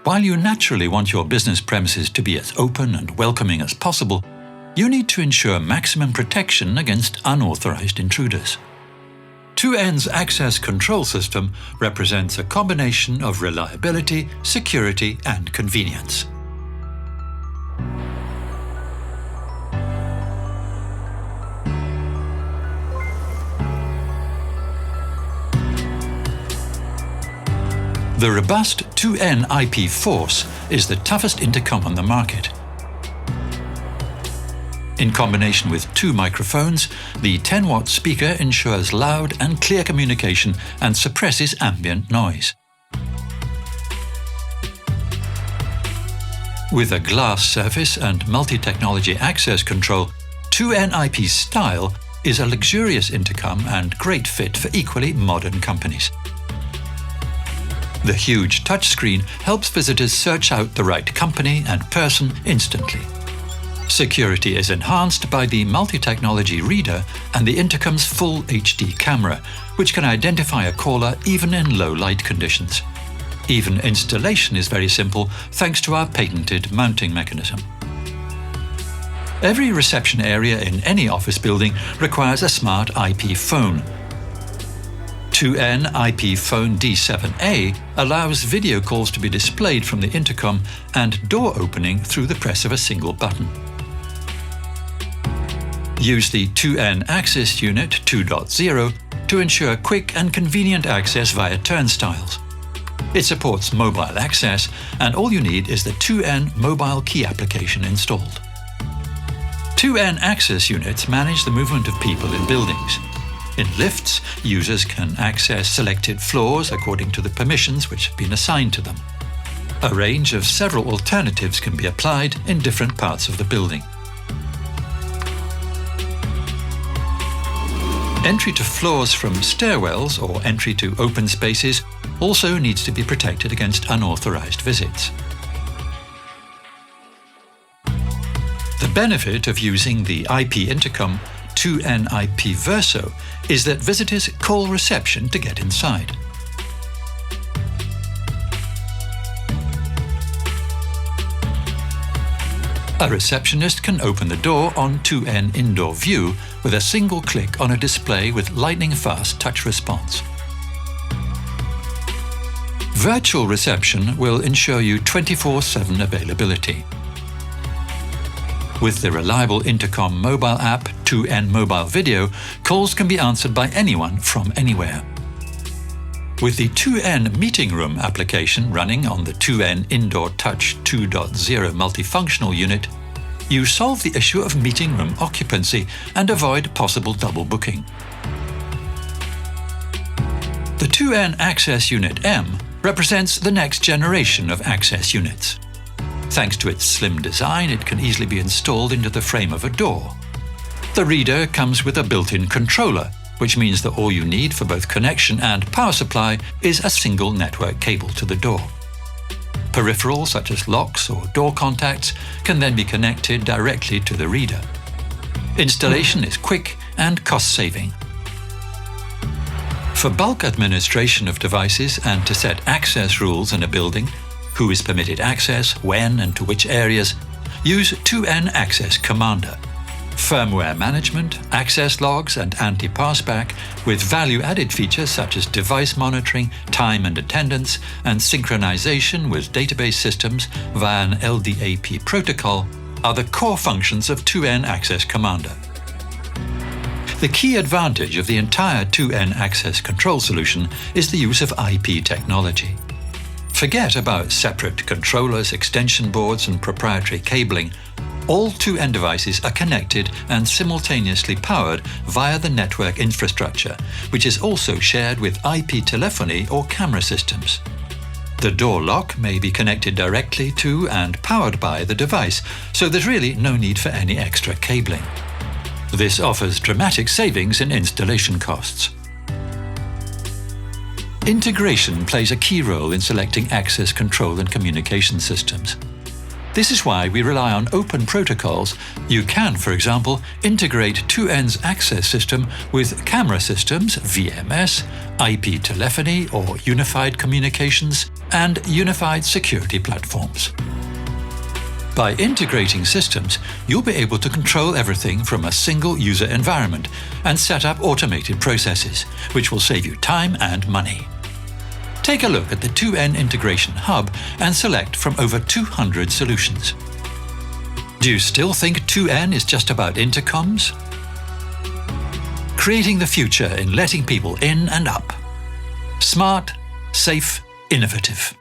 While you naturally want your business premises to be as open and welcoming as possible, you need to ensure maximum protection against unauthorized intruders. 2N's access control system represents a combination of reliability, security, and convenience. The robust 2N IP Force is the toughest intercom on the market. In combination with 2 microphones, the 10-watt speaker ensures loud and clear communication and suppresses ambient noise. With a glass surface and multi-technology access control, 2N IP Style is a luxurious intercom and great fit for equally modern companies. The huge touchscreen helps visitors search out the right company and person instantly. Security is enhanced by the multi-technology reader and the intercom's full HD camera, which can identify a caller even in low light conditions. Even installation is very simple thanks to our patented mounting mechanism. Every reception area in any office building requires a smart IP phone. 2N IP Phone D7A allows video calls to be displayed from the intercom and door opening through the press of a single button. Use the 2N Access Unit 2.0 to ensure quick and convenient access via turnstiles. It supports mobile access, and all you need is the 2N mobile key application installed. 2N Access Units manage the movement of people in buildings. In lifts, users can access selected floors according to the permissions which have been assigned to them. A range of several alternatives can be applied in different parts of the building. Entry to floors from stairwells or entry to open spaces also needs to be protected against unauthorized visits. The benefit of using the IP intercom 2N IP Verso is that visitors call reception to get inside. A receptionist can open the door on 2N Indoor View with a single click on a display with lightning-fast touch response. Virtual reception will ensure you 24/7 availability. With the reliable Intercom mobile app 2N Mobile Video, calls can be answered by anyone from anywhere. With the 2N Meeting Room application running on the 2N Indoor Touch 2.0 multifunctional unit, you solve the issue of meeting room occupancy and avoid possible double booking. The 2N Access Unit M represents the next generation of access units. Thanks to its slim design, it can easily be installed into the frame of a door. The reader comes with a built-in controller, which means that all you need for both connection and power supply is a single network cable to the door. Peripherals such as locks or door contacts can then be connected directly to the reader. Installation is quick and cost-saving. For bulk administration of devices and to set access rules in a building, who is permitted access, when and to which areas, use 2N Access Commander. Firmware management, access logs and anti-passback with value-added features such as device monitoring, time and attendance, and synchronization with database systems via an LDAP protocol are the core functions of 2N Access Commander. The key advantage of the entire 2N Access Control solution is the use of IP technology. Forget about separate controllers, extension boards, and proprietary cabling. All 2N devices are connected and simultaneously powered via the network infrastructure, which is also shared with IP telephony or camera systems. The door lock may be connected directly to and powered by the device, so there's really no need for any extra cabling. This offers dramatic savings in installation costs. Integration plays a key role in selecting access control and communication systems. This is why we rely on open protocols. You can, for example, integrate 2N's access system with camera systems, VMS, IP telephony or unified communications, and unified security platforms. By integrating systems, you'll be able to control everything from a single user environment and set up automated processes, which will save you time and money. Take a look at the 2N Integration Hub and select from over 200 solutions. Do you still think 2N is just about intercoms? Creating the future in letting people in and up. Smart, safe, innovative.